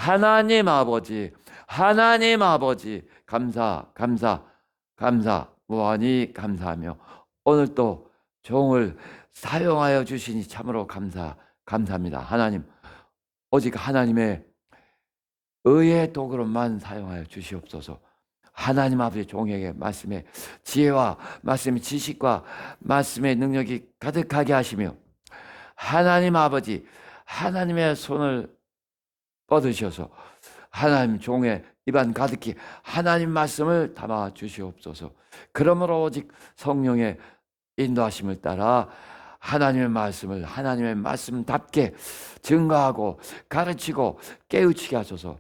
하나님 아버지, 하나님 아버지, 감사, 감사, 감사, 무한히 감사하며 오늘 또 종을 사용하여 주시니 참으로 감사합니다. 하나님, 오직 하나님의 의의 도구로만 사용하여 주시옵소서. 하나님 아버지 종에게 말씀의 지혜와 말씀의 지식과 말씀의 능력이 가득하게 하시며 하나님 아버지 하나님의 손을 뻗으셔서 하나님 종의 입안 가득히 하나님 말씀을 담아 주시옵소서. 그러므로 오직 성령의 인도하심을 따라 하나님의 말씀을 하나님의 말씀답게 증거하고 가르치고 깨우치게 하소서.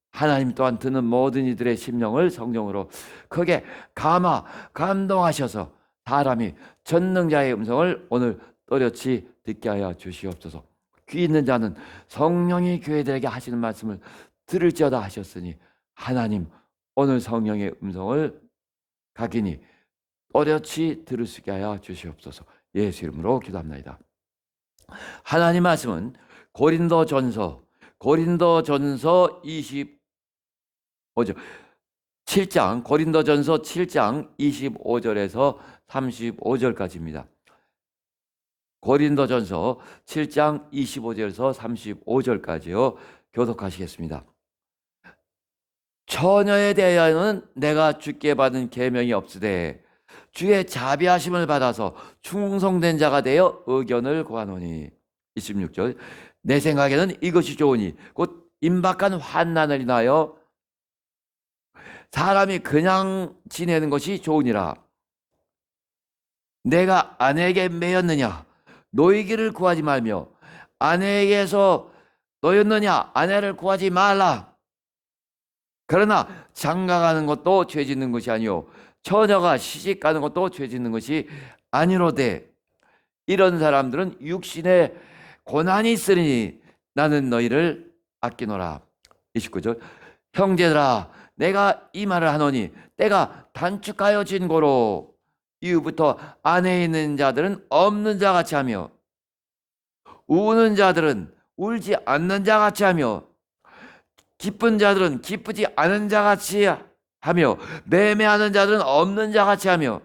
하나님 또한 듣는 모든 이들의 심령을 성령으로 크게 감동하셔서 사람이 전능자의 음성을 오늘 또렷이 듣게 하여 주시옵소서. 귀 있는 자는 성령이 교회들에게 하시는 말씀을 들을지어다 하셨으니 하나님 오늘 성령의 음성을 각인히 또렷이 들을 수 있게 하여 주시옵소서. 예수 이름으로 기도합니다. 하나님 말씀은 고린도전서 7장 고린도전서 7장 25절에서 35절까지입니다. 고린도전서 7장 25절에서 35절까지요. 교독하시겠습니다. 처녀에 대하여는 내가 주께 받은 계명이 없으되 주의 자비하심을 받아서 충성된 자가 되어 의견을 구하노니. 26절 내 생각에는 이것이 좋으니 곧 임박한 환난을 인하여 사람이 그냥 지내는 것이 좋으니라. 내가 아내에게 매였느냐 노이기를 구하지 말며 아내에게서 노였느냐 아내를 구하지 말라. 그러나 장가가는 것도 죄 짓는 것이 아니요 처녀가 시집가는 것도 죄 짓는 것이 아니로되 이런 사람들은 육신에 고난이 있으니 나는 너희를 아끼노라. 29절 형제들아 내가 이 말을 하노니 때가 단축하여진 고로 이후부터 안에 있는 자들은 없는 자같이 하며 우는 자들은 울지 않는 자같이 하며 기쁜 자들은 기쁘지 않은 자같이 하며 매매하는 자들은 없는 자같이 하며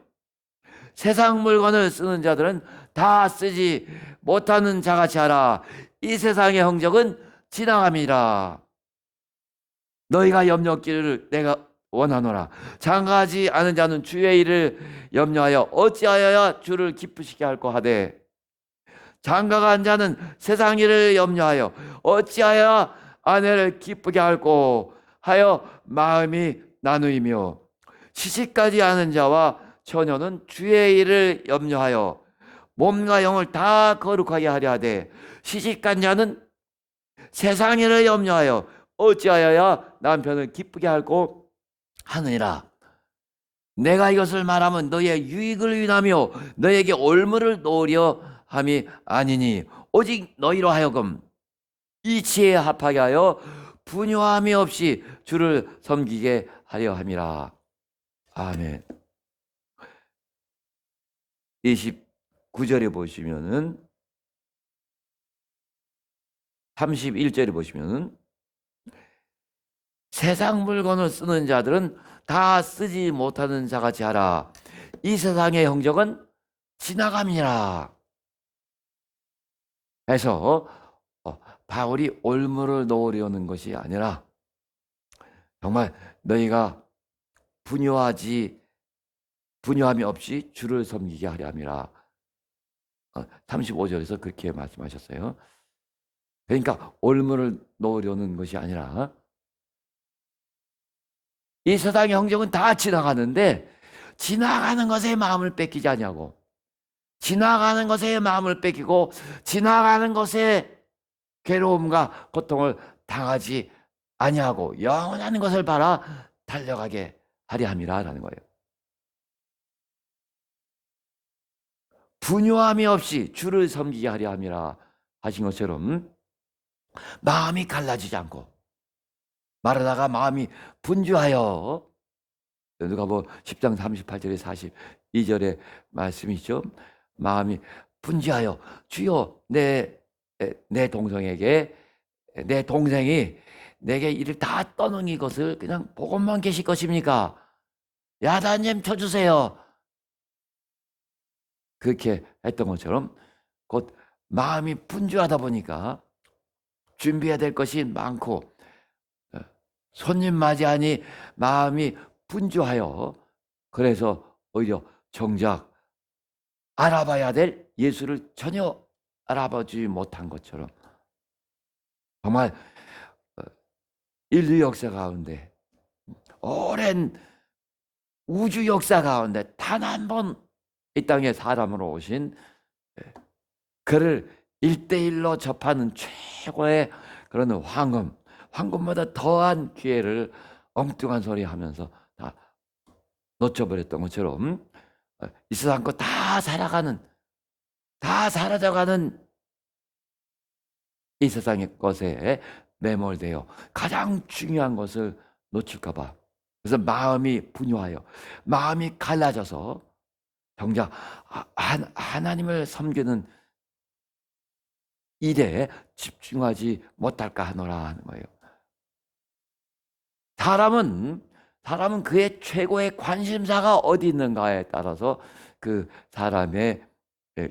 세상 물건을 쓰는 자들은 다 쓰지 못하는 자같이 하라. 이 세상의 행적은 지나감이라. 너희가 염려기를 내가 원하노라. 장가하지 않은 자는 주의 일을 염려하여 어찌하여야 주를 기쁘시게 할꼬 하되 장가간 자는 세상 일을 염려하여 어찌하여 아내를 기쁘게 할꼬 하여 마음이 나누이며 시집가지 않은 자와 처녀는 주의 일을 염려하여 몸과 영을 다 거룩하게 하려 하되 시집간 자는 세상 일을 염려하여 어찌하여야 남편을 기쁘게 할꼬 하느니라. 내가 이것을 말하면 너의 유익을 위하며 너에게 올무를 놓으려 함이 아니니 오직 너희로 하여금 이치에 합하게 하여 분유함이 없이 주를 섬기게 하려 함이라. 아멘. 29절에 보시면은 31절에 보시면은 세상 물건을 쓰는 자들은 다 쓰지 못하는 자같이 하라. 이 세상의 행적은 지나감이라. 해서 바울이 올무를 놓으려는 것이 아니라 정말 너희가 분유함이 없이 주를 섬기게 하려 함이라. 35절에서 그렇게 말씀하셨어요. 그러니까 올무를 놓으려는 것이 아니라 이 세상의 행적은 다 지나가는데 지나가는 것에 마음을 뺏기지 아니하고 지나가는 것에 마음을 뺏기고 지나가는 것에 괴로움과 고통을 당하지 아니하고 영원한 것을 바라 달려가게 하려 함이라라는 거예요. 분유함이 없이 주를 섬기게 하려 함이라 하신 것처럼 마음이 갈라지지 않고 말하다가 마음이 분주하여 누가복음 10장 38절에 42절의 말씀이죠. 마음이 분주하여 주여 내 동생에게 내 동생이 내게 이를 다 떠넘긴 것을 그냥 보고만 계실 것입니까? 야단좀 쳐주세요. 그렇게 했던 것처럼 곧 마음이 분주하다 보니까 준비해야 될 것이 많고 손님 맞이하니 마음이 분주하여 그래서 오히려 정작 알아봐야 될 예수를 전혀 알아보지 못한 것처럼 정말 인류 역사 가운데 오랜 우주 역사 가운데 단 한 번 이 땅에 사람으로 오신 그를 1대1로 접하는 최고의 그런 황금보다 더한 기회를 엉뚱한 소리 하면서 다 놓쳐버렸던 것처럼 이 세상 거 다 살아가는, 다 사라져가는 이 세상의 것에 매몰되어 가장 중요한 것을 놓칠까봐 그래서 마음이 분유하여 마음이 갈라져서 정작 하나님을 섬기는 일에 집중하지 못할까 하노라 하는 거예요. 사람은 그의 최고의 관심사가 어디 있는가에 따라서 그 사람의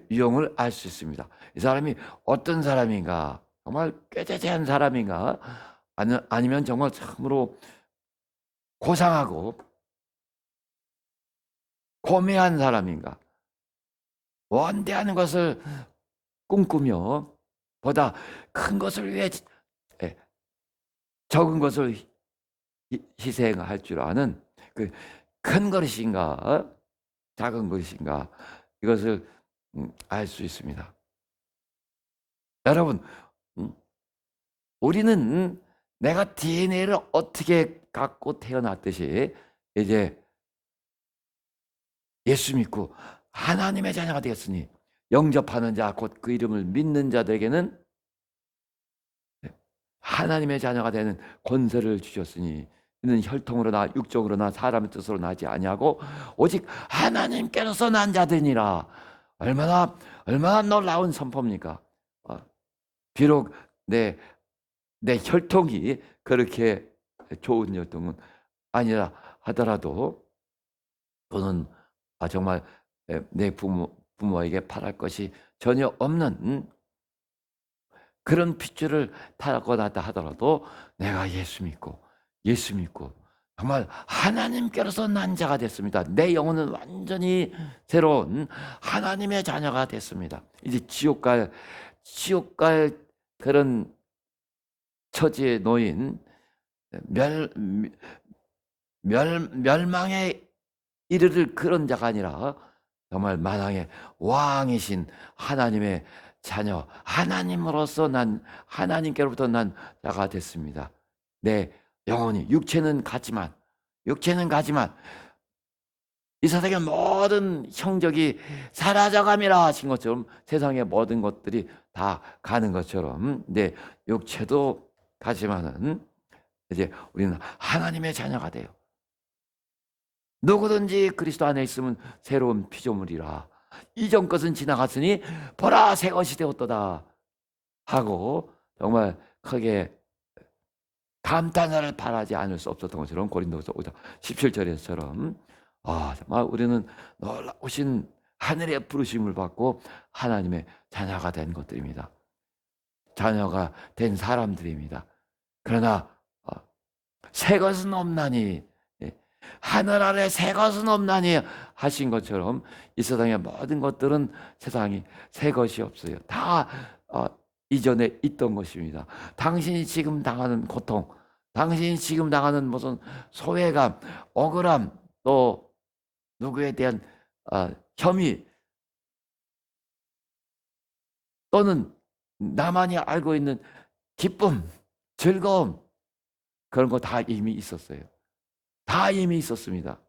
유형을 알 수 있습니다. 이 사람이 어떤 사람인가, 정말 꾀죄죄한 사람인가, 아니면 정말 참으로 고상하고 고매한 사람인가, 원대한 것을 꿈꾸며 보다 큰 것을 위해 적은 것을 희생할 줄 아는 그 큰 것인가 작은 것인가 이것을 알 수 있습니다. 여러분, 우리는 내가 DNA를 어떻게 갖고 태어났듯이 이제 예수 믿고 하나님의 자녀가 되었으니 영접하는 자 곧 그 이름을 믿는 자들에게는 하나님의 자녀가 되는 권세를 주셨으니 이는 혈통으로나 육적으로나 사람의 뜻으로 나지 아니하고 오직 하나님께로서 난 자들이니라. 얼마나 놀라운 선포입니까? 비록 내 혈통이 그렇게 좋은 혈통은 아니라 하더라도 또는 정말 내 부모에게 바랄 것이 전혀 없는 그런 핏줄을 타고 났다 하더라도 내가 예수 믿고 정말 하나님께로서 난 자가 됐습니다. 내 영혼은 완전히 새로운 하나님의 자녀가 됐습니다. 이제 지옥 갈 그런 처지에 놓인 멸망에 이르를 그런 자가 아니라 정말 만왕의 왕이신 하나님의 자녀, 하나님으로서 난 하나님께로부터 난 자가 됐습니다. 내 영혼이 육체는 가지만 이 세상의 모든 형적이 사라져감이라 하신 것처럼 세상의 모든 것들이 다 가는 것처럼 내 육체도 가지만은 이제 우리는 하나님의 자녀가 돼요. 누구든지 그리스도 안에 있으면 새로운 피조물이라. 이전 것은 지나갔으니 보라 새 것이 되었도다 하고 정말 크게 감탄을 바라지 않을 수 없었던 것처럼 고린도서 5장 17절에서처럼 정말 우리는 놀라우신 하늘의 부르심을 받고 하나님의 자녀가 된 것들입니다. 자녀가 된 사람들입니다. 그러나 새 것은 없나니 하늘 아래 새 것은 없나니 하신 것처럼 이 세상의 모든 것들은 세상이 새 것이 없어요. 다 이전에 있던 것입니다. 당신이 지금 당하는 고통, 당신이 지금 당하는 무슨 소외감, 억울함, 또 누구에 대한 혐의 또는 나만이 알고 있는 기쁨, 즐거움 그런 거 다 이미 있었어요. 다 이미 있었습니다.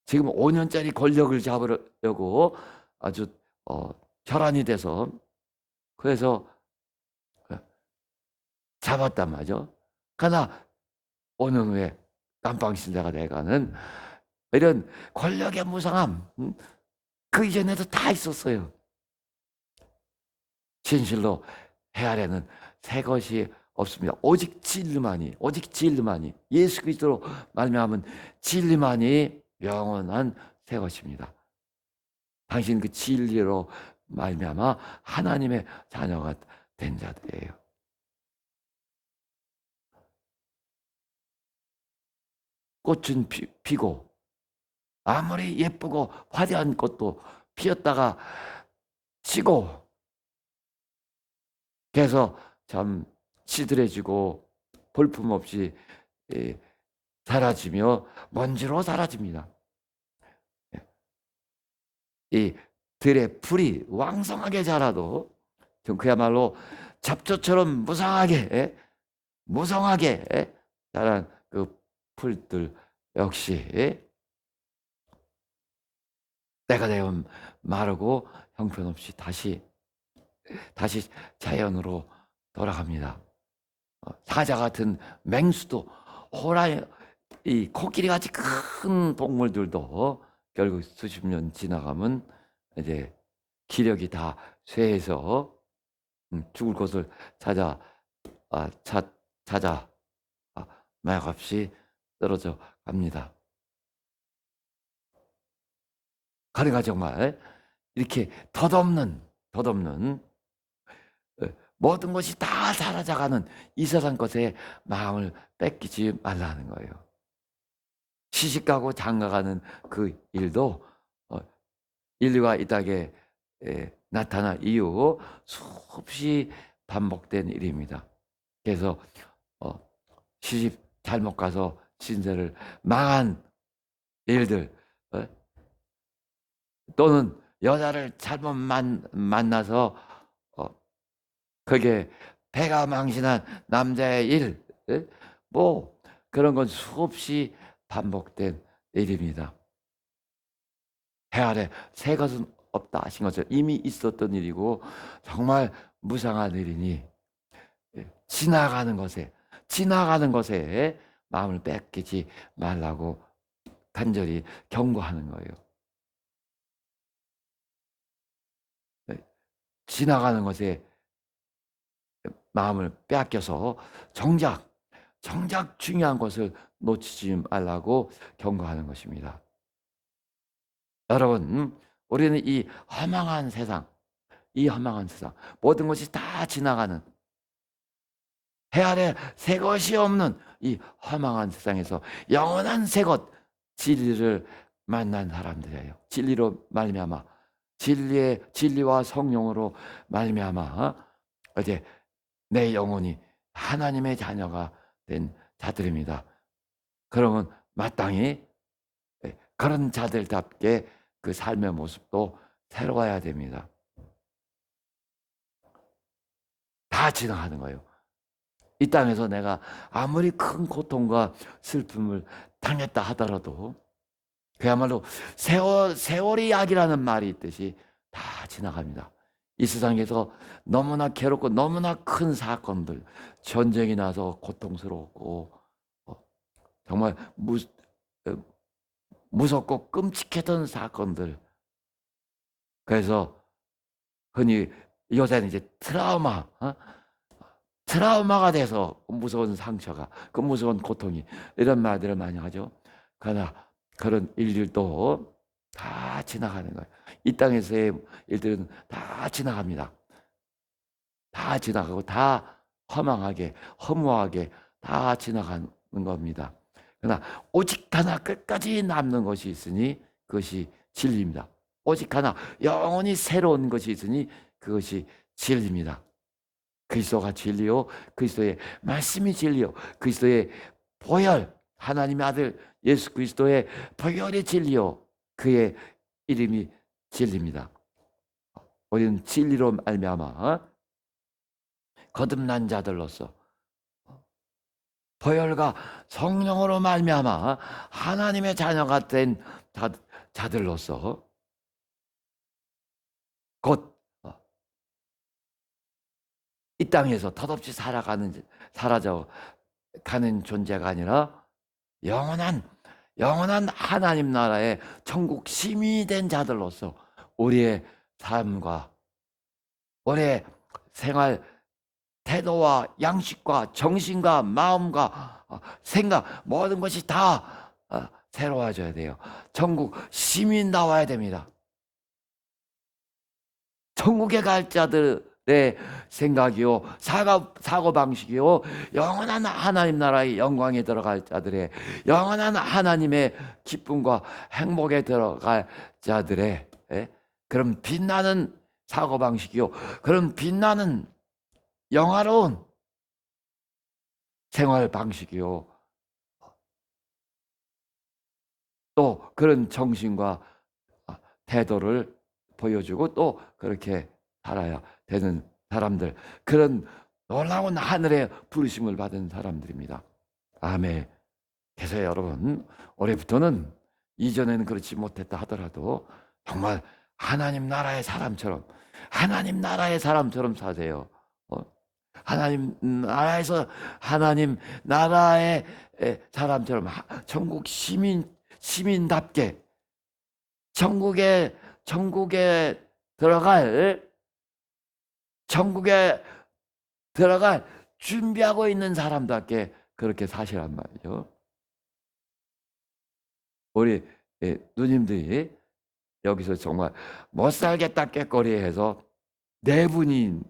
지금 5년짜리 권력을 잡으려고 아주 혈안이 돼서 그래서 잡았단 말이죠. 그러나 5년 후에 깜빵신자가 돼가는 이런 권력의 무상함 그 이전에도 다 있었어요. 진실로 해 아래는 새 것이 없습니다. 오직 진리만이, 오직 진리만이, 예수 그리스도로 말미암은 진리만이 영원한 새 것입니다. 당신 그 진리로 말미암아 하나님의 자녀가 된 자들이에요. 꽃은 피고 아무리 예쁘고 화려한 꽃도 피었다가 지고 그래서 참 시들해지고 볼품없이 사라지며 먼지로 사라집니다. 이 들의 풀이 왕성하게 자라도 그야말로 잡초처럼 무성하게 자란 그 풀들 역시 때가 되면 마르고 형편없이 다시 자연으로 돌아갑니다. 사자 같은 맹수도 호랑이, 이 코끼리 같이 큰 동물들도 결국 수십 년 지나가면 이제 기력이 다 쇠해서 죽을 곳을 찾아 맥없이 떨어져 갑니다. 그러니까 정말 이렇게 덧없는 모든 것이 다 사라져가는 이 세상 것에 마음을 뺏기지 말라는 거예요. 시집가고 장가가는 그 일도 인류가 이 땅에 나타난 이후 수없이 반복된 일입니다. 그래서 시집 잘못 가서 신세를 망한 일들, 또는 여자를 잘못 만나서 그게 배가 망신한 남자의 일, 뭐 그런 건 수없이 반복된 일입니다. 해 아래 새 것은 없다 하신 것처럼 이미 있었던 일이고 정말 무상한 일이니 지나가는 것에 마음을 뺏기지 말라고 간절히 경고하는 거예요. 지나가는 것에 마음을 빼앗겨서 정작 중요한 것을 놓치지 말라고 경고하는 것입니다. 여러분, 우리는 이 허망한 세상, 모든 것이 다 지나가는 해 아래 새 것이 없는 이 허망한 세상에서 영원한 새 것, 진리를 만난 사람들이에요. 진리로 말미암아, 진리와 성령으로 말미암아 이제 내 영혼이 하나님의 자녀가 된 자들입니다. 그러면 마땅히 그런 자들답게 그 삶의 모습도 새로워야 됩니다. 다 지나가는 거예요. 이 땅에서 내가 아무리 큰 고통과 슬픔을 당했다 하더라도 그야말로 세월이 약이라는 말이 있듯이 다 지나갑니다. 이 세상에서 너무나 괴롭고 너무나 큰 사건들, 전쟁이 나서 고통스럽고 정말 무섭고 끔찍했던 사건들, 그래서 흔히 요새는 이제 트라우마가 돼서 무서운 상처가, 그 무서운 고통이, 이런 말들을 많이 하죠. 그러나 그런 일들도 다 지나가는 거예요. 이 땅에서의 일들은 다 지나갑니다. 다 지나가고 다 허무하게 다 지나가는 겁니다. 그러나 오직 하나 끝까지 남는 것이 있으니 그것이 진리입니다. 오직 하나 영원히 새로운 것이 있으니 그것이 진리입니다. 그리스도가 진리요, 그리스도의 말씀이 진리요, 그리스도의 보혈, 하나님의 아들 예수 그리스도의 보혈의 진리요, 그의 이름이 진리입니다. 우리는 진리로 말미암아 거듭난 자들로서, 보혈과 성령으로 말미암아 하나님의 자녀가 된 자들로서 곧 이 땅에서 덧없이 사라져 가는 존재가 아니라 영원한 하나님 나라의 천국 시민이 된 자들로서 우리의 삶과 우리의 생활 태도와 양식과 정신과 마음과 생각 모든 것이 다 새로워져야 돼요. 천국 시민 나와야 됩니다. 천국에 갈 자들의 생각이요, 사고방식이요, 영원한 하나님 나라의 영광에 들어갈 자들의, 영원한 하나님의 기쁨과 행복에 들어갈 자들의 그런 빛나는 사고방식이요, 그런 빛나는 영화로운 생활방식이요, 또 그런 정신과 태도를 보여주고 또 그렇게 살아야 되는 사람들, 그런 놀라운 하늘의 부르심을 받은 사람들입니다. 아멘. 그래서 여러분, 올해부터는, 이전에는 그렇지 못했다 하더라도 정말 하나님 나라의 사람처럼, 하나님 나라의 사람처럼 사세요. 하나님 나라에서 하나님 나라의 사람처럼 천국 시민답게 천국에 들어갈 천국에 들어갈 준비하고 있는 사람답게 그렇게 사시란 말이죠. 우리 누님들이 여기서 정말 못 살겠다 꾀꼬리해서 4분이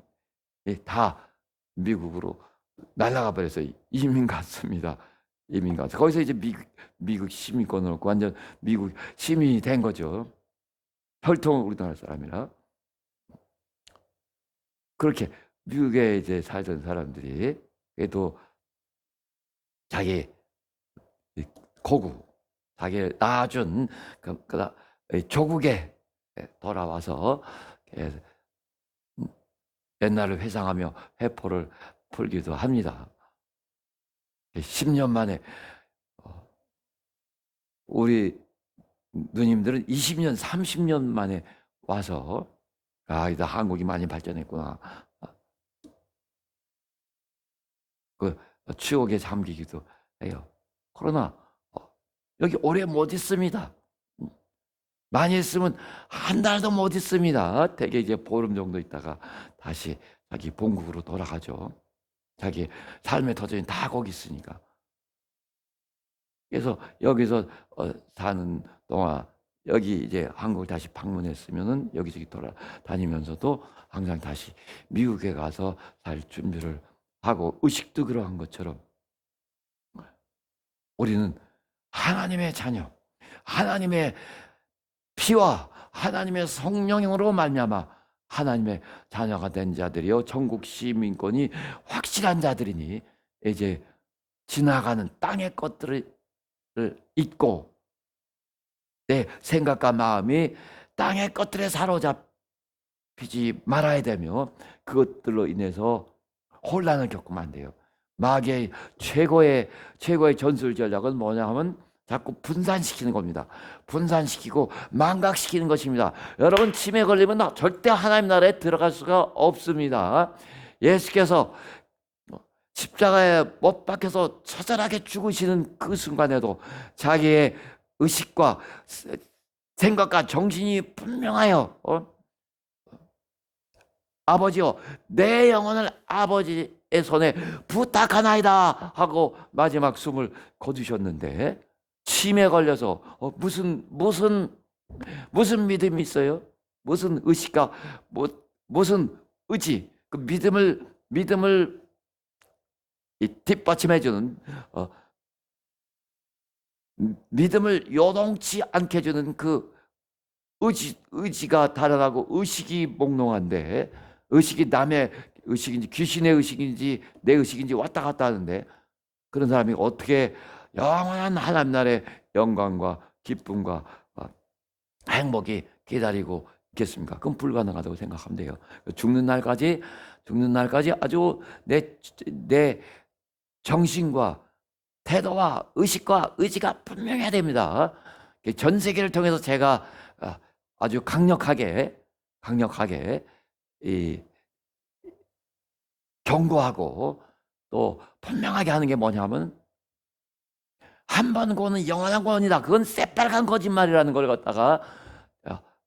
다 미국으로 날아가 버려서 이민 갔습니다. 이민 가서 거기서 이제 미국 시민권을 얻고 완전 미국 시민이 된 거죠. 혈통 우리나라 사람이라. 그렇게 미국에 이제 살던 사람들이 그래도 자기 고국, 자기를 낳아준 조국에 돌아와서 옛날을 회상하며 회포를 풀기도 합니다. 10년 만에, 우리 누님들은 20년, 30년 만에 와서 나 한국이 많이 발전했구나. 그 추억에 잠기기도 해요. 그러나 여기 오래 못 있습니다. 많이 있으면 한 달도 못 있습니다. 대개 이제 보름 정도 있다가 다시 자기 본국으로 돌아가죠. 자기 삶의 터전이 다 거기 있으니까. 그래서 여기서 사는 동안 여기 이제 한국을 다시 방문했으면은 여기저기 돌아다니면서도 항상 다시 미국에 가서 살 준비를 하고, 의식도 그러한 것처럼 우리는 하나님의 자녀, 하나님의 피와 하나님의 성령으로 말미암아 하나님의 자녀가 된 자들이요, 천국 시민권이 확실한 자들이니 이제 지나가는 땅의 것들을 잊고 내 생각과 마음이 땅의 것들에 사로잡히지 말아야 되며, 그것들로 인해서 혼란을 겪으면 안 돼요. 마귀의 최고의 전술 전략은 뭐냐 하면 자꾸 분산시키는 겁니다. 분산시키고 망각시키는 것입니다. 여러분, 치매 걸리면 절대 하나님 나라에 들어갈 수가 없습니다. 예수께서 십자가에 못 박혀서 처절하게 죽으시는 그 순간에도 자기의 의식과 생각과 정신이 분명하여 아버지여, 내 영혼을 아버지의 손에 부탁하나이다 하고 마지막 숨을 거두셨는데, 치매에 걸려서 무슨 믿음이 있어요? 무슨 의식과 무슨 의지, 그 믿음을 뒷받침해주는, 믿음을 요동치 않게 해주는 그 의지가 달아나고 의식이 몽롱한데, 의식이 남의 의식인지 귀신의 의식인지 내 의식인지 왔다 갔다 하는데, 그런 사람이 어떻게 영원한 하나님 나라의 영광과 기쁨과 행복이 기다리고 있겠습니까? 그건 불가능하다고 생각하면 돼요. 죽는 날까지 아주 내 정신과 태도와 의식과 의지가 분명해야 됩니다. 전 세계를 통해서 제가 아주 강력하게 경고하고 또 분명하게 하는 게 뭐냐면, 한 번 구원은 영원한 구원이다. 그건 새빨간 거짓말이라는 걸 갖다가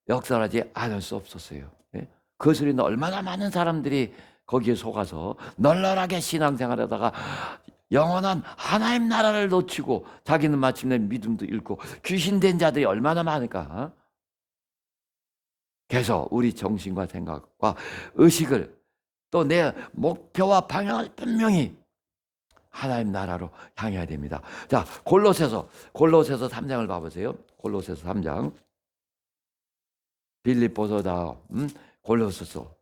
역설하지 않을 수 없었어요. 그 소리는 얼마나 많은 사람들이 거기에 속아서 널널하게 신앙생활하다가 영원한 하나님 나라를 놓치고 자기는 마침내 믿음도 잃고 귀신된 자들이 얼마나 많을까? 그래서 우리 정신과 생각과 의식을 또 내 목표와 방향을 분명히 하나님 나라로 향해야 됩니다. 자, 골로새서 3장을 봐보세요. 골로새서 3장. 빌립보서다. 골로새서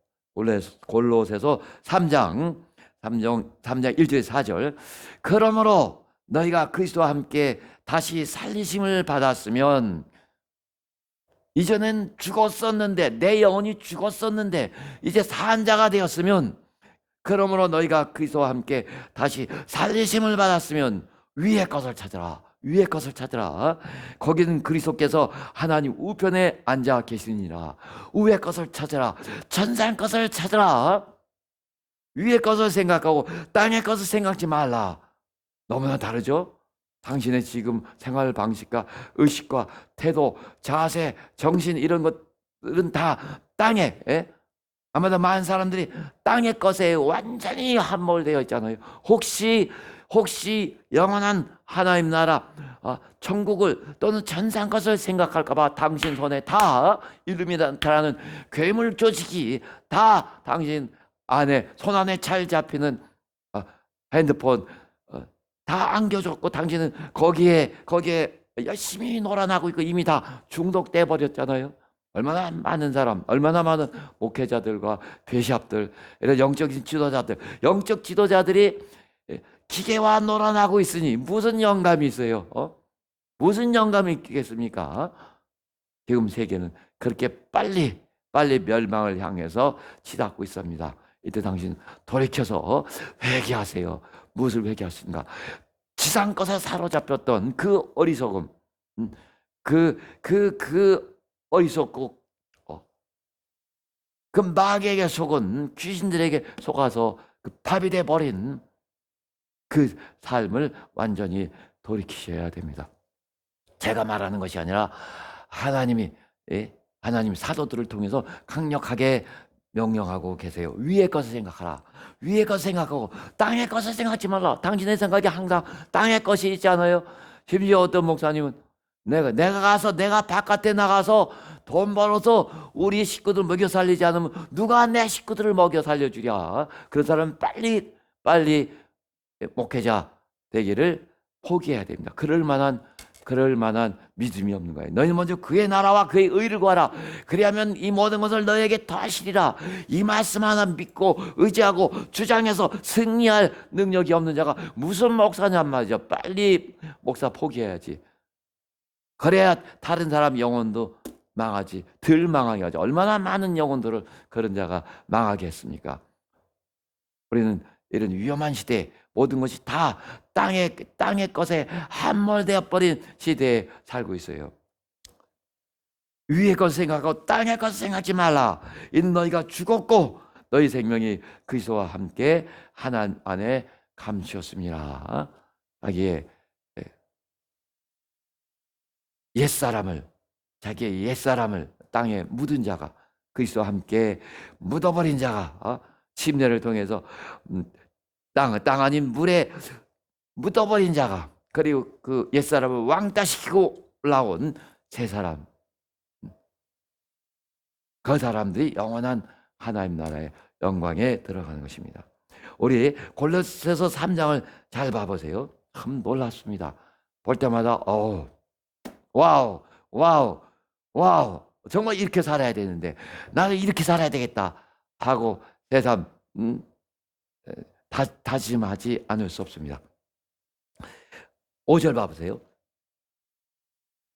3장 1절 4절. 그러므로 너희가 그리스도와 함께 다시 살리심을 받았으면, 이전엔 죽었었는데, 내 영혼이 죽었었는데 이제 산 자가 되었으면, 그러므로 너희가 그리스도와 함께 다시 살리심을 받았으면 위의 것을 찾으라. 위의 것을 찾으라. 거기는 그리스도께서 하나님 우편에 앉아 계시니라. 위의 것을 찾으라. 천상 것을 찾으라. 위의 것을 생각하고 땅의 것을 생각지 말라. 너무나 다르죠? 당신의 지금 생활 방식과 의식과 태도, 자세, 정신, 이런 것들은 다 땅에, 아마도 많은 사람들이 땅의 것에 완전히 함몰되어 있잖아요. 혹시 영원한 하나님 나라, 천국을 또는 천상 것을 생각할까 봐 당신 손에 다 이름이 나타나는 괴물 조직이 다 당신 안에, 손 안에 잘 잡히는 핸드폰 다 안겨줬고, 당신은 거기에 열심히 놀아나고 있고 이미 다 중독돼 버렸잖아요. 얼마나 많은 사람, 얼마나 많은 목회자들과 배시합들, 이런 영적 지도자들이 기계와 놀아나고 있으니 무슨 영감이 있어요? 무슨 영감이 있겠습니까? 지금 세계는 그렇게 빨리 멸망을 향해서 치닫고 있습니다. 이때 당신 돌이켜서 회개하세요. 무엇을 회개하신가? 지상 것에 사로잡혔던 그 어리석음, 그 어리석고 그 마귀에게 속은, 귀신들에게 속아서 그 밥이 돼 버린 그 삶을 완전히 돌이키셔야 됩니다. 제가 말하는 것이 아니라 하나님 사도들을 통해서 강력하게 명령하고 계세요. 위의 것을 생각하라. 위의 것을 생각하고 땅의 것을 생각하지 말라. 당신의 생각이 항상 땅의 것이 있잖아요. 심지어 어떤 목사님은 내가 바깥에 나가서 돈 벌어서 우리 식구들 먹여 살리지 않으면 누가 내 식구들을 먹여 살려주랴. 그런 사람은 빨리 목회자 되기를 포기해야 됩니다. 그럴 만한 믿음이 없는 거예요. 너희는 먼저 그의 나라와 그의 의를 구하라. 그리하면 이 모든 것을 너희에게 더하시리라. 이 말씀 하나 믿고 의지하고 주장해서 승리할 능력이 없는 자가 무슨 목사냔 말이죠. 빨리 목사 포기해야지. 그래야 다른 사람 영혼도 망하지, 덜 망하게 하죠. 얼마나 많은 영혼들을 그런 자가 망하게 했습니까? 우리는 이런 위험한 시대에 모든 것이 다 땅의 것에 함몰되어 버린 시대에 살고 있어요. 위의 것을 생각하고 땅의 것을 생각하지 말라. 이는 너희가 죽었고 너희 생명이 그리스도와 함께 하나님 안에 감추었습니다. 자기의 자기의 옛사람을 땅에 묻은 자가, 그리스도와 함께 묻어버린 자가, 침례를 통해서 땅 아닌 물에 묻어버린 자가, 그리고 그 옛사람을 왕따시키고 올라온 새사람, 그 사람들이 영원한 하나님 나라의 영광에 들어가는 것입니다. 우리 골로새서 3장을 잘 봐보세요. 참 놀랍습니다. 볼 때마다 와우, 정말 이렇게 살아야 되는데, 나는 이렇게 살아야 되겠다 하고 새삼 다짐하지 않을 수 없습니다. 5절 봐보세요.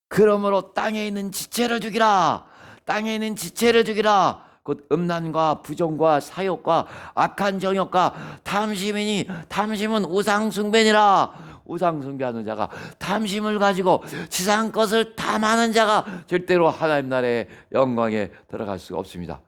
그러므로 땅에 있는 지체를 죽이라. 땅에 있는 지체를 죽이라. 곧 음란과 부정과 사욕과 악한 정욕과 탐심이니 탐심은 우상숭배니라. 우상숭배하는 자가, 탐심을 가지고 지상 것을 탐하는 자가 절대로 하나님 나라의 영광에 들어갈 수가 없습니다.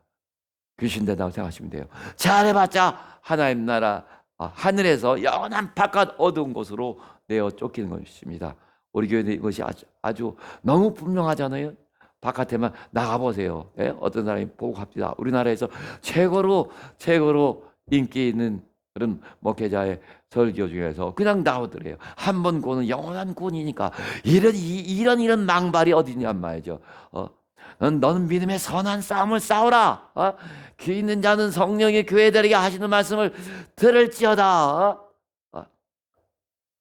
귀신된다고 생각하시면 돼요. 잘해봤자 하나님 나라 하늘에서 영원한 바깥 어두운 곳으로 내어 쫓기는 것입니다. 우리 교회는 이것이 아주 너무 분명하잖아요. 바깥에만 나가보세요. 어떤 사람이 보고 갑니다. 우리나라에서 최고로 인기 있는 그런 목회자의 설교 중에서 그냥 나오더래요. 한 번 구원은 영원한 구원이니까 이런 망발이 어디냔 말이죠. 너는 믿음의 선한 싸움을 싸우라. 귀 있는 자는 성령의 교회들에게 하시는 말씀을 들을지어다.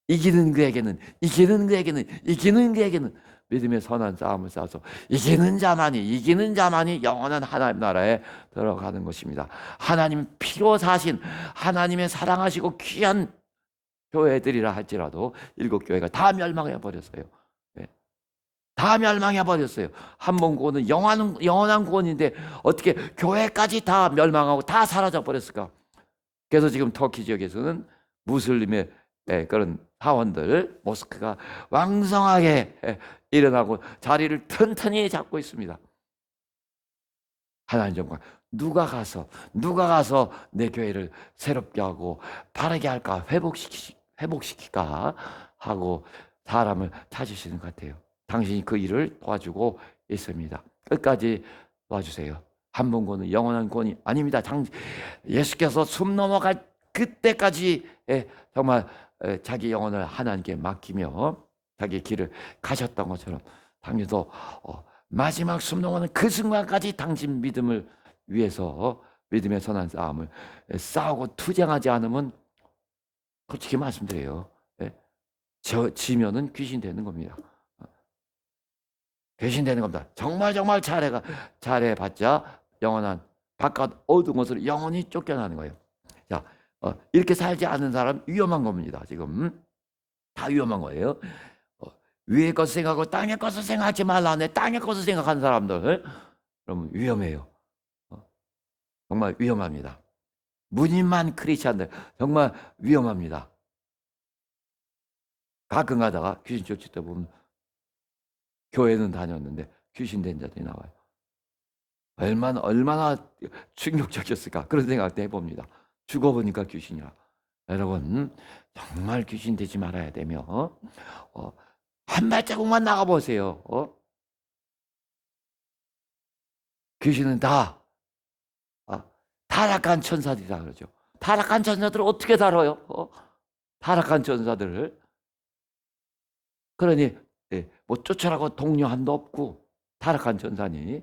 이기는 그에게는 믿음의 선한 싸움을 싸워서 이기는 자만이 영원한 하나님 나라에 들어가는 것입니다. 하나님 피로 사신 하나님의 사랑하시고 귀한 교회들이라 할지라도 7교회가 다 멸망해 버렸어요. 다 멸망해 버렸어요. 한 번 구원은 영원한 구원인데 어떻게 교회까지 다 멸망하고 다 사라져 버렸을까? 그래서 지금 터키 지역에서는 무슬림의 그런 사원들 모스크가 왕성하게 일어나고 자리를 튼튼히 잡고 있습니다. 하나님 정말 누가 가서 내 교회를 새롭게 하고 바르게 할까, 회복시킬까 하고 사람을 찾으시는 것 같아요. 당신이 그 일을 도와주고 있습니다. 끝까지 도와주세요. 한 번 구원은 영원한 구원이 아닙니다. 예수께서 숨 넘어갈 그때까지 정말 자기 영혼을 하나님께 맡기며 자기 길을 가셨던 것처럼 당신도 마지막 숨 넘어가는 그 순간까지 당신 믿음을 위해서 믿음의 선한 싸움을 싸우고 투쟁하지 않으면 솔직히 말씀드려요. 지면은 귀신 되는 겁니다. 귀신 되는 겁니다. 정말 잘해봤자 영원한 바깥 어두운 것으로 영원히 쫓겨나는 거예요. 자, 이렇게 살지 않는 사람 위험한 겁니다. 지금 다 위험한 거예요. 위의 것을 생각하고 땅의 것을 생각하지 말라. 내 땅의 것을 생각하는 사람들 그러면 위험해요. 정말 위험합니다. 무님만 크리스찬들 정말 위험합니다. 가끔 가다가 귀신 쫓을 때 보면 교회는 다녔는데 귀신 된 자들이 나와요. 얼마나 충격적이었을까 그런 생각도 해봅니다. 죽어보니까 귀신이라. 여러분 정말 귀신 되지 말아야 되며 한 발자국만 나가보세요. 귀신은 다 타락한 천사들이다 그러죠. 타락한 천사들을 어떻게 다뤄요? 타락한 천사들을. 그러니 뭐 쫓아라고 독려함도 없고 타락한 천사니.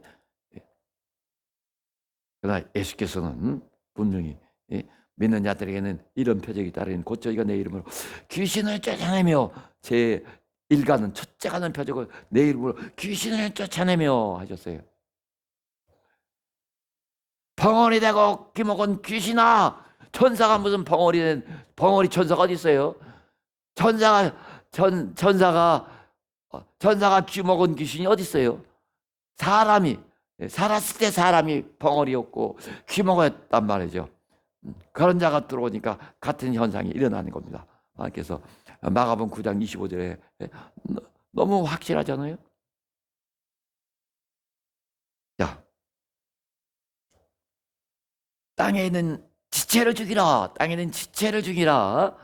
그러나 예수께서는 분명히 믿는 자들에게는 이런 표적이 따르는 곧 저희가 내 이름으로 귀신을 쫓아내며 제 일가는 첫째가 는 표적을 내 이름으로 귀신을 쫓아내며 하셨어요. 벙어리 되고 귀먹은 귀신아, 천사가 무슨 벙어리 천사가 어디 있어요? 천사가 귀먹은 귀신이 어디 있어요? 사람이 살았을 때 사람이 벙어리였고 귀먹었단 말이죠. 그런 자가 들어오니까 같은 현상이 일어나는 겁니다. 그래서 마가복음 9장 25절에 너무 확실하잖아요. 자, 땅에 있는 지체를 죽이라. 땅에 있는 지체를 죽이라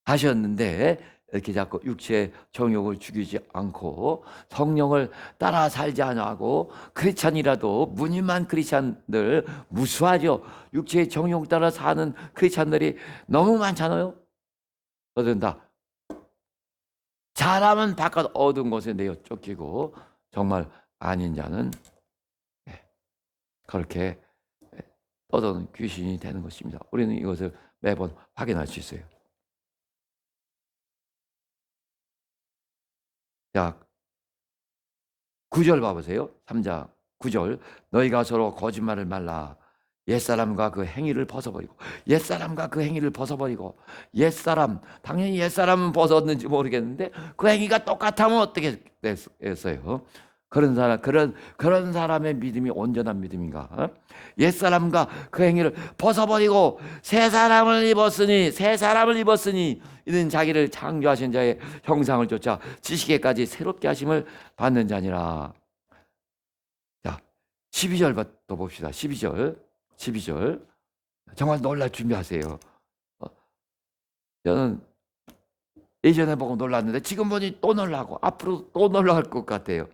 하셨는데 이렇게 자꾸 육체의 정욕을 죽이지 않고 성령을 따라 살지 않고 크리스찬이라도 무늬만 크리스찬들 무수하죠. 육체의 정욕 따라 사는 크리스찬들이 너무 많잖아요. 그런다. 잘하면 바깥 어두운 곳에 내어 쫓기고 정말 아닌 자는 그렇게 떠도는 귀신이 되는 것입니다. 우리는 이것을 매번 확인할 수 있어요. 자, 9절 봐보세요. 3장 9절. 너희가 서로 거짓말을 말라. 옛사람과 그 행위를 벗어버리고 옛사람 당연히 옛사람은 벗었는지 모르겠는데 그 행위가 똑같으면 어떻게 됐어요? 그런 사람의 믿음이 온전한 믿음인가? 옛사람과 그 행위를 벗어버리고 새 사람을 입었으니 이는 자기를 창조하신 자의 형상을 쫓아 지식에까지 새롭게 하심을 받는 자니라. 자, 12절부터 봅시다. 12절 정말 놀랄 준비하세요. 저는 예전에 보고 놀랐는데 지금 보니 또 놀라고 앞으로 또 놀랄 것 같아요.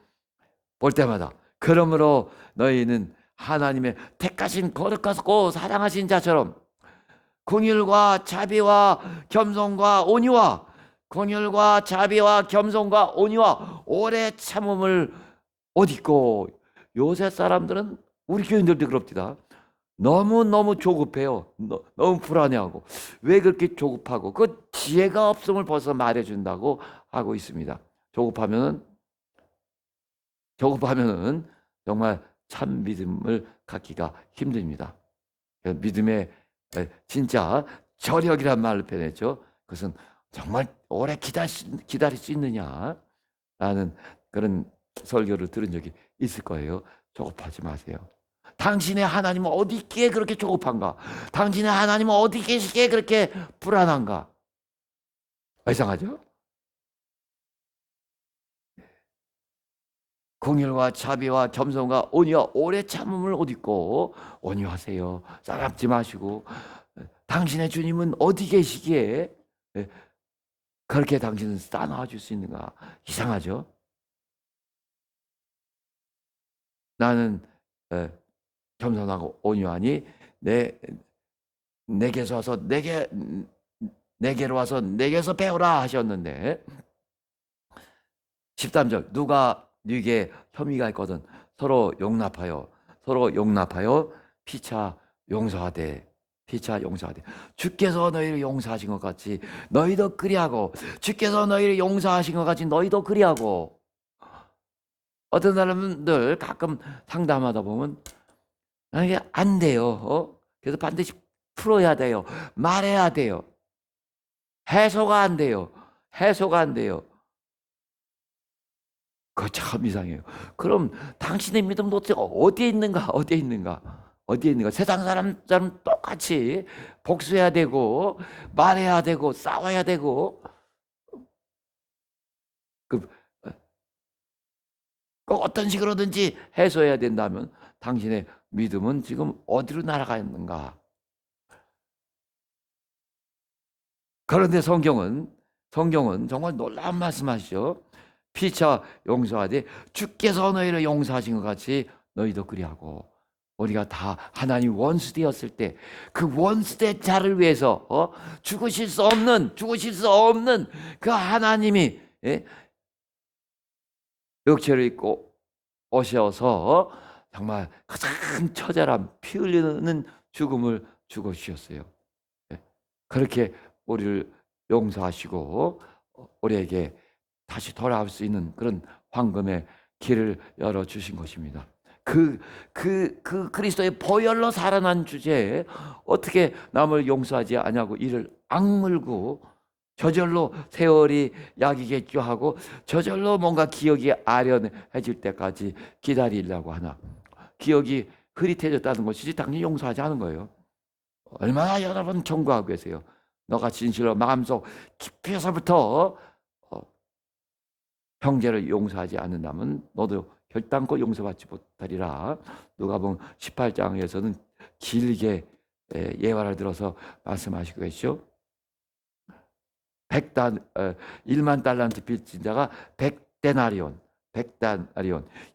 볼 때마다. 그러므로 너희는 하나님의 택하신 거룩하고 사랑하신 자처럼 긍휼과 자비와 겸손과 온유와 긍휼과 자비와 겸손과 온유와 오래 참음을 옷 입고. 요새 사람들은, 우리 교인들도 그럽니다. 너무너무 조급해요. 너무 불안해하고. 왜 그렇게 조급하고? 그 지혜가 없음을 벌써 말해준다고 하고 있습니다. 조급하면은 정말 참 믿음을 갖기가 힘듭니다. 믿음의 진짜 저력이란 말을 표현했죠. 그것은 정말 오래 기다릴 수 있느냐 라는 그런 설교를 들은 적이 있을 거예요. 조급하지 마세요. 당신의 하나님은 어디 있기에 그렇게 조급한가? 당신의 하나님은 어디 계시기에 그렇게 불안한가? 이상하죠? 긍휼과 자비와 겸손과 온유와 오래 참음을 옷 입고. 온유하세요. 싸납지 마시고. 당신의 주님은 어디 계시기에 그렇게 당신은 싸놔 줄 수 있는가? 이상하죠? 나는 겸손하고 온유하니 내게서 와서 내게로 와서 내게서 배우라 하셨는데, 13절 누가 네게 혐의가 있거든 서로 용납하여 피차 용서하되. 주께서 너희를 용서하신 것 같이 너희도 그리하고. 주께서 너희를 용서하신 것 같이 너희도 그리하고. 어떤 사람들 가끔 상담하다 보면 이게 안 돼요. 그래서 반드시 풀어야 돼요. 말해야 돼요. 해소가 안 돼요. 그거 참 이상해요. 그럼 당신의 믿음 도대체 어디에 있는가? 세상 사람처럼 똑같이 복수해야 되고 말해야 되고 싸워야 되고 꼭 어떤 식으로든지 해소해야 된다면 당신의 믿음은 지금 어디로 날아가 있는가? 그런데 성경은 정말 놀라운 말씀하시죠. 피차 용서하되 주께서 너희를 용서하신 것 같이 너희도 그리하고. 우리가 다 하나님 원수되었을 때 그 원수된 자를 위해서 죽으실 수 없는 그 하나님이 육체를 입고 오셔서 정말 가장 처절한 피 흘리는 죽음을 죽어주셨어요. 그렇게 우리를 용서하시고 우리에게 다시 돌아올 수 있는 그런 황금의 길을 열어주신 것입니다. 그 그리스도의 보혈로 살아난 주제에 어떻게 남을 용서하지 않냐고 이를 악물고 저절로 세월이 약이겠죠 하고 저절로 뭔가 기억이 아련해질 때까지 기다리려고 하나. 기억이 흐릿해졌다는 것이지 당연히 용서하지 않은 거예요. 얼마나 여러분 경고하고 계세요. 너가 진실로 마음속 깊이에서부터 형제를 용서하지 않는다면 너도 결단코 용서받지 못하리라. 누가복음 18장에서는 길게 예화를 들어서 말씀하시고 계시죠. 1만 달란트 빚진 자가 100데나리온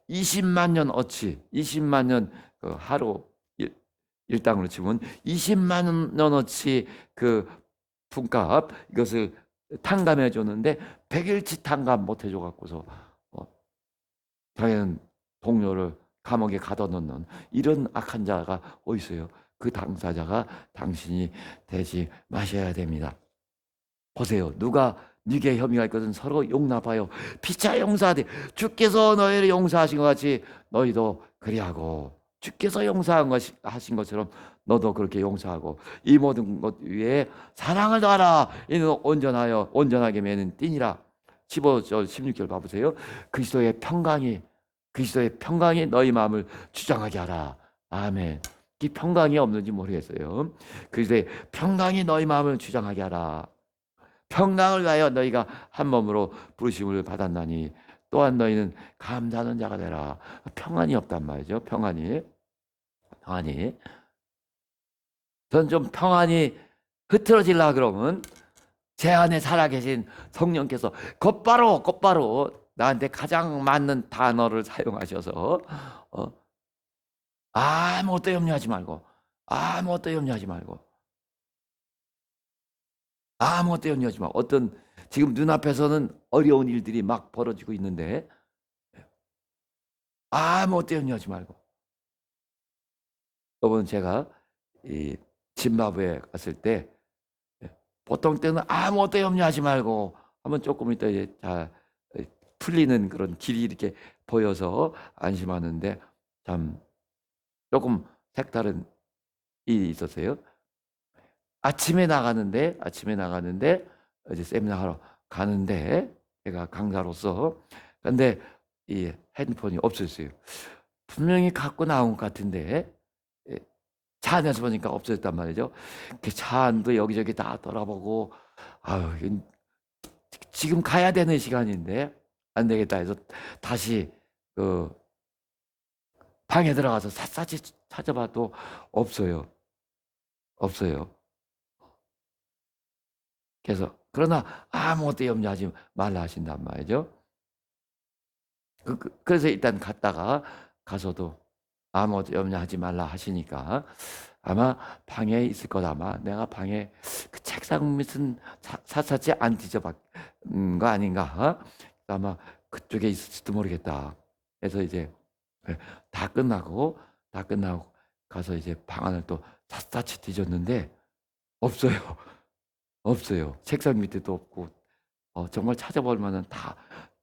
20만 년 어치, 20만 년 하루 일당으로 치면 20만 년어치 그 품값 이것을 탕감해 줬는데 100일치 탕감 못 해줘 갖고서 자기는 동료를 감옥에 가둬놓는 이런 악한 자가 어디 있어요? 그 당사자가 당신이 되지 마셔야 됩니다. 보세요. 누가 네게 혐의가 있거든 서로 용납하여 피차 용서하되 주께서 너희를 용서하신 것 같이 너희도 그리하고. 주께서 용서하신 것처럼 너도 그렇게 용서하고. 이 모든 것 위에 사랑을 더하라. 이는 온전하게 매는 띠니라. 15절 16절 봐보세요. 그리스도의 평강이 너희 마음을 주장하게 하라. 아멘. 이 평강이 없는지 모르겠어요. 그리스도의 평강이 너희 마음을 주장하게 하라. 평강을 위하여 너희가 한 몸으로 부르심을 받았나니 또한 너희는 감사하는 자가 되라. 평안이 없단 말이죠. 평안이. 전 좀 평안이 흐트러질라 그러면 제 안에 살아계신 성령께서 곧바로 나한테 가장 맞는 단어를 사용하셔서 아무것도 염려하지 말고, 아무것도 염려하지 말고, 아무것도 염려하지 말고. 어떤 지금 눈앞에서는 어려운 일들이 막 벌어지고 있는데 아무것도 염려하지 말고. 여러분, 제가 이 짐바브웨 갔을 때 보통 때는 아무것도 염려하지 말고 하면 조금 있다 이제 다 풀리는 그런 길이 이렇게 보여서 안심하는데, 참 조금 색다른 일이 있었어요. 아침에 나가는데 이제 세미나 하러 가는데, 제가 강사로서. 근데 이 핸드폰이 없었어요. 분명히 갖고 나온 것 같은데 예, 차 안에서 보니까 없어졌단 말이죠. 그 차 안도 여기저기 다 돌아보고, 아유, 지금 가야 되는 시간인데 안 되겠다 해서 다시 그 방에 들어가서 샅샅이 찾아봐도 없어요. 없어요. 그래서 그러나 아무것도 염려하지 말라 하신단 말이죠. 그래서 일단 가서도 아무것도 염려하지 말라 하시니까 아마 방에 있을 거다. 아마 내가 방에 그 책상 밑은 샅샅이 안 뒤져봤는 거 아닌가? 아마 그쪽에 있을지도 모르겠다. 그래서 이제 예, 다 끝나고 가서 이제 방 안을 또 샅샅이 뒤졌는데 없어요. 없어요. 책상 밑에도 없고, 정말 찾아볼 만한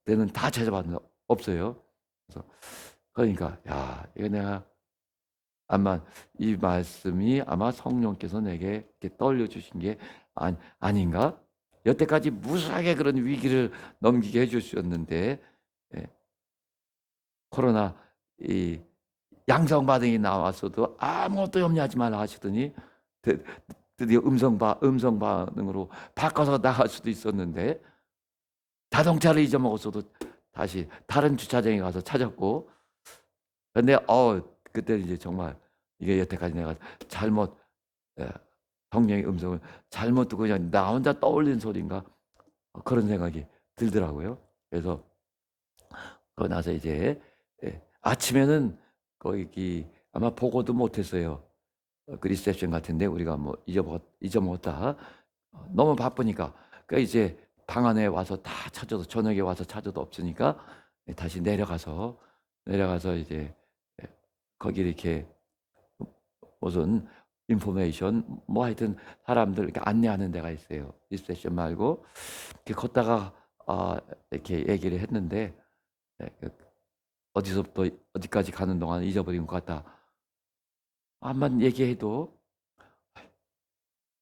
내는 다 찾아봤는데 없어요. 그래서 그러니까 야, 이거 내가 아마 이 말씀이 아마 성령께서 내게 이렇게 떠올려 주신 게 아닌가? 여태까지 무수하게 그런 위기를 넘기게 해주셨는데 예, 코로나 이 양성 반응이 나왔어도 아무것도 염려하지 말라 하시더니 드- 드디어 음성 반응으로 바꿔서 나갈 수도 있었는데, 자동차를 잊어먹었어도 다시 다른 주차장에 가서 찾았고. 근데 그때 이제 정말 이게 여태까지 내가 잘못 예, 성령의 음성을 잘못 듣고 그냥 나 혼자 떠올린 소리인가, 그런 생각이 들더라고요. 그래서 그러고 나서 이제 아침에는 거기 아마 보고도 못했어요. 그 리셉션 같은데 우리가 뭐 잊어먹었다. 너무 바쁘니까. 그러니까 이제 방 안에 와서 다 찾아도, 저녁에 와서 찾아도 없으니까 다시 내려가서 이제 거기 이렇게 무슨 인포메이션 뭐 하여튼 사람들 이렇게 안내하는 데가 있어요. 리셉션 말고. 이렇게 걷다가 이렇게 얘기를 했는데 그 어디서부터 어디까지 가는 동안 잊어버린 것 같다. 한번 얘기해도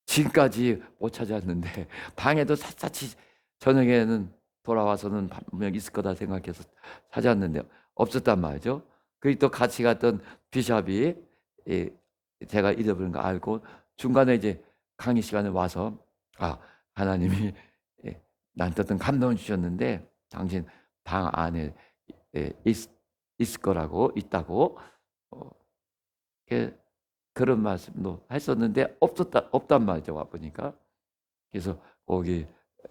지금까지 못 찾았는데 방에도 샅샅이 저녁에는 돌아와서는 분명 있을 거다 생각해서 찾았는데 없었단 말이죠. 그리고 또 같이 갔던 비샵이 제가 잊어버린 거 알고 중간에 이제 강의 시간에 와서 하나님이 나한테 어떤 감동을 주셨는데 당신 방 안에 있을 거라고, 있다고 어, 그런 말씀도 했었는데 없단 말이죠. 와 보니까. 그래서 거기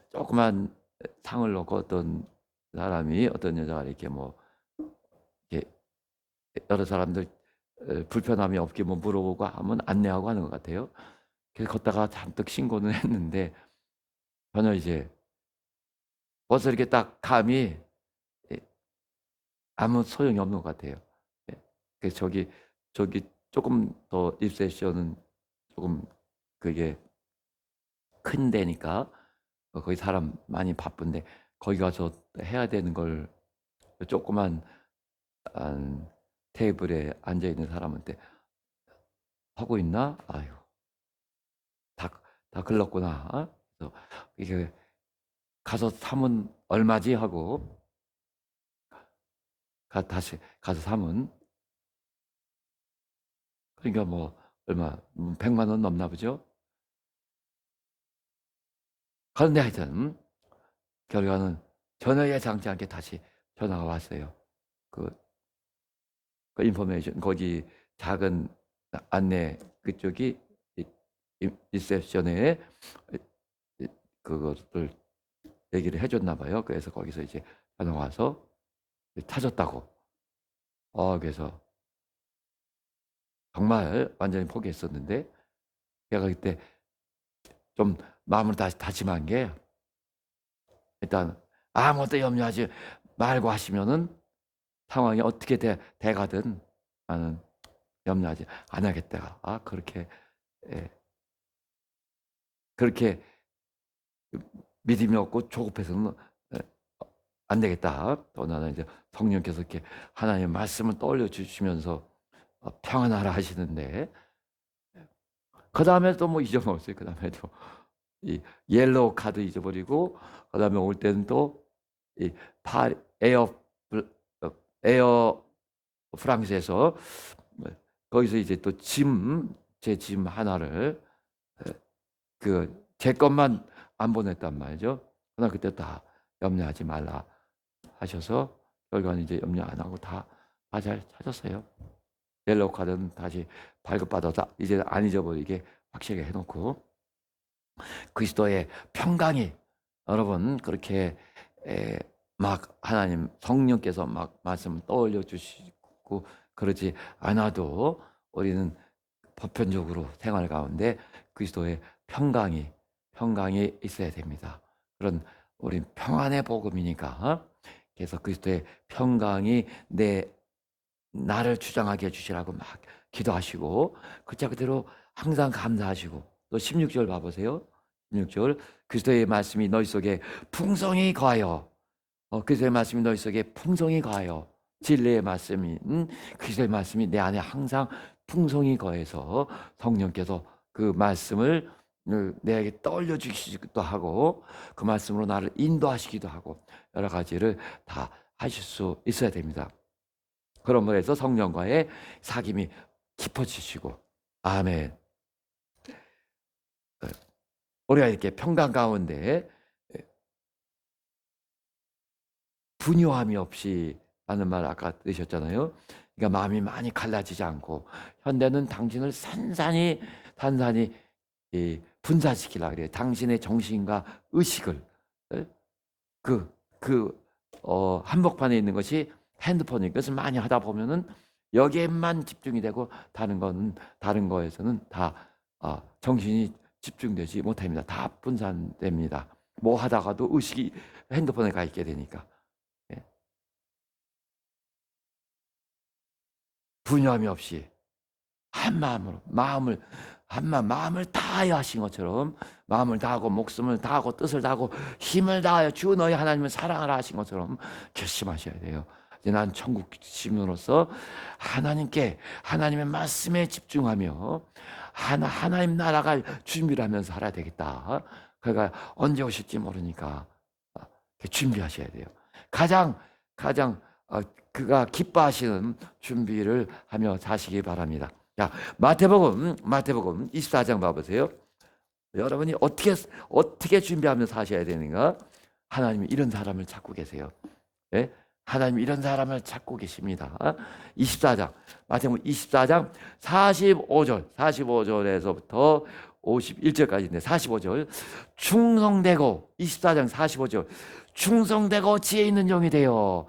조그만 상을 놓고 어떤 여자가 이렇게 뭐 이렇게 여러 사람들 불편함이 없게 뭐 물어보고 하면 안내하고 하는 것 같아요. 그래서 걷다가 잔뜩 신고는 했는데 전혀 이제 벌써 이렇게 딱 감이 예, 아무 소용이 없는 것 같아요. 예. 그래서 저기 조금 더 립세션은 조금 그게 큰 데니까 거기 사람 많이 바쁜데 거기 가서 해야 되는 걸 조그만 테이블에 앉아 있는 사람한테 하고 있나? 아유, 다, 다 글렀구나. 그래서 이게 가서 사면 얼마지 하고 다시 가서 사면 그러니까 뭐 얼마 100만 원 넘나 보죠. 그런데 하여튼 결과는 전혀 예상치 않게 다시 전화가 왔어요. 그, 그 인포메이션 거기 작은 안내 그쪽이 리셉션에 그것을 얘기를 해줬나 봐요. 그래서 거기서 이제 전화 와서 찾았다고. 그래서 정말 완전히 포기했었는데 제가 그때 좀 마음을 다시 다짐한 게 일단 아무것도 염려하지 말고 하시면은 상황이 어떻게 돼가든 나는 염려하지 안 하겠다. 그렇게 예, 그렇게 믿음이 없고 조급해서는 예, 안 되겠다. 또 나는 이제 성령께서 이렇게 하나님의 말씀을 떠올려 주시면서 평안하라 하시는데 그 다음에 또 뭐 잊어먹었어요. 그 다음에도 이 옐로우 카드 잊어버리고 그 다음에 올 때는 또이 에어 에어 프랑스에서 거기서 이제 또 제 짐 하나를 그 제 것만 안 보냈단 말이죠. 그러나 그때 다 염려하지 말라 하셔서 결과는 이제 염려 안 하고 다 잘 찾았어요. 옐로우 카드는 다시 발급받아서 이제 안 잊어버리게 확실하게 해놓고 그리스도의 평강이 여러분 그렇게 막 하나님 성령께서 막 말씀을 떠올려 주시고 그러지 않아도 우리는 보편적으로 생활 가운데 그리스도의 평강이 있어야 됩니다. 그런 우린 평안의 복음이니까 그래서 그리스도의 평강이 나를 주장하게 해주시라고 막 기도하시고 글자 그대로 항상 감사하시고 또 16절 봐보세요. 16절 그리스도의 말씀이 너희 속에 풍성히 거하여 그리스도의 말씀이 너희 속에 풍성히 거하여 진리의 말씀인 그리스도의 말씀이 내 안에 항상 풍성히 거해서 성령께서 그 말씀을 내게 떠올려 주시기도 하고 그 말씀으로 나를 인도하시기도 하고 여러 가지를 다 하실 수 있어야 됩니다. 그런 거에서 성령과의 사귐이 깊어지시고 아멘. 우리가 이렇게 평강 가운데 분요함이 없이 라는 말 아까 들으셨잖아요. 그러니까 마음이 많이 갈라지지 않고 현대는 당신을 산산이 분산시키려고 그래요. 당신의 정신과 의식을 한복판에 있는 것이 핸드폰이니까 그것을 많이 하다 보면은 여기에만 집중이 되고 다른 거에서는 다 정신이 집중되지 못합니다. 다 분산됩니다. 뭐 하다가도 의식이 핸드폰에 가 있게 되니까. 예. 분념이 없이 한 마음으로 마음을 다하여 하신 것처럼 마음을 다하고 목숨을 다하고 뜻을 다하고 힘을 다하여 주 너희 하나님을 사랑하라 하신 것처럼 결심하셔야 돼요. 이제 난 천국 시민으로서 하나님의 말씀에 집중하며 하나님 나라가 준비를 하면서 살아야 되겠다. 그러니까 언제 오실지 모르니까 준비하셔야 돼요. 가장 그가 기뻐하시는 준비를 하며 사시기 바랍니다. 자, 마태복음 24장 봐보세요. 여러분이 어떻게 준비하면서 사셔야 되는가? 하나님이 이런 사람을 찾고 계세요. 네? 하나님이 이런 사람을 찾고 계십니다. 24장 마태복음 24장 45절에서부터 51절까지인데 45절 충성되고 24장 45절 충성되고 지혜 있는 종이 되어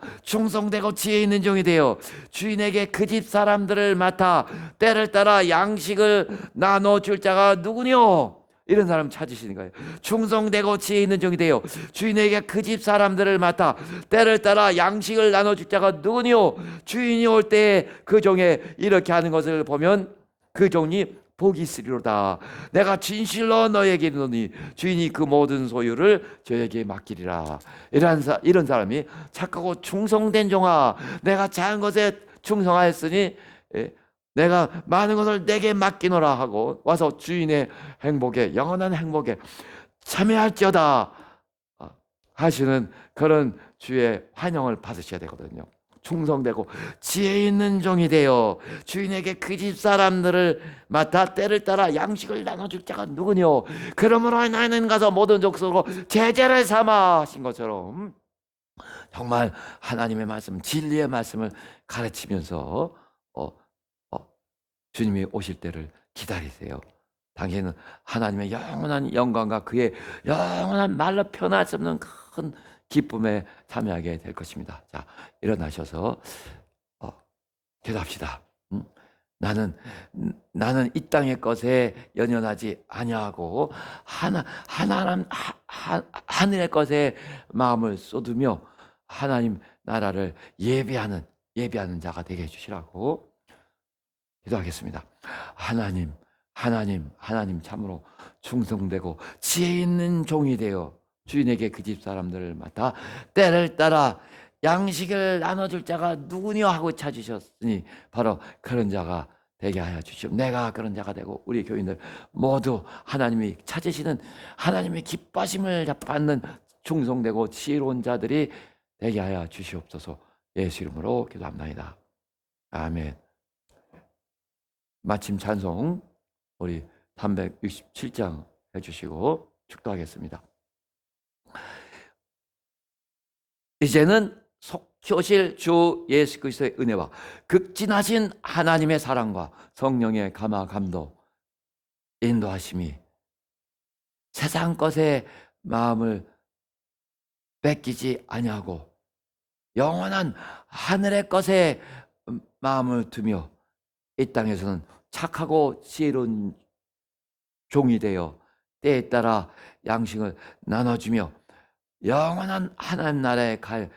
주인에게 그 집 사람들을 맡아 때를 따라 양식을 나눠줄 자가 누구뇨? 이런 사람 찾으시는 거예요. 충성되고 지혜 있는 종이 되어 주인에게 그 집 사람들을 맡아 때를 따라 양식을 나눠줄 자가 누구뇨? 주인이 올 때 그 종에 이렇게 하는 것을 보면 그 종이 복이 있으리로다. 내가 진실로 너에게 이르노니 주인이 그 모든 소유를 저에게 맡기리라. 이런 사람이 착하고 충성된 종아, 내가 작은 것에 충성하였으니 내가 많은 것을 내게 맡기노라 하고 와서 주인의 행복에 영원한 행복에 참여할지어다 하시는 그런 주의 환영을 받으셔야 되거든요. 충성되고 지혜 있는 종이 되어 주인에게 그 집 사람들을 맡아 때를 따라 양식을 나눠줄 자가 누구뇨? 그러므로 나는 가서 모든 족속으로 제자를 삼아 하신 것처럼 정말 하나님의 말씀, 진리의 말씀을 가르치면서 주님이 오실 때를 기다리세요. 당신은 하나님의 영원한 영광과 그의 영원한 말로 표현할 수 없는 큰 기쁨에 참여하게 될 것입니다. 자, 일어나셔서 기도합시다. 나는 이 땅의 것에 연연하지 아니하고 하늘의 것에 마음을 쏟으며 하나님 나라를 예비하는 자가 되게 해주시라고 기도하겠습니다. 하나님 참으로 충성되고 지혜 있는 종이 되어 주인에게 그 집 사람들을 맡아 때를 따라 양식을 나눠줄 자가 누구냐 하고 찾으셨으니 바로 그런 자가 되게 하여 주시옵. 내가 그런 자가 되고 우리 교인들 모두 하나님이 찾으시는 하나님의 기뻐하심을 받는 충성되고 지혜로운 자들이 되게 하여 주시옵소서. 예수 이름으로 기도합나이다. 아멘. 마침 찬송 우리 367장 해주시고 축도하겠습니다. 이제는 속히 주 예수 그리스도의 은혜와 극진하신 하나님의 사랑과 성령의 감화 감도 인도하심이 세상 것에 마음을 뺏기지 아니하고 영원한 하늘의 것에 마음을 두며 이 땅에서는 착하고 지혜로운 종이 되어 때에 따라 양식을 나눠주며 영원한 하나님 나라에 갈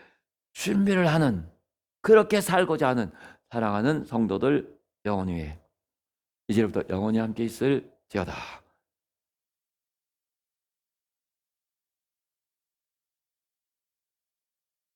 준비를 하는, 그렇게 살고자 하는 사랑하는 성도들 영원히 이제부터 영원히 함께 있을지어다.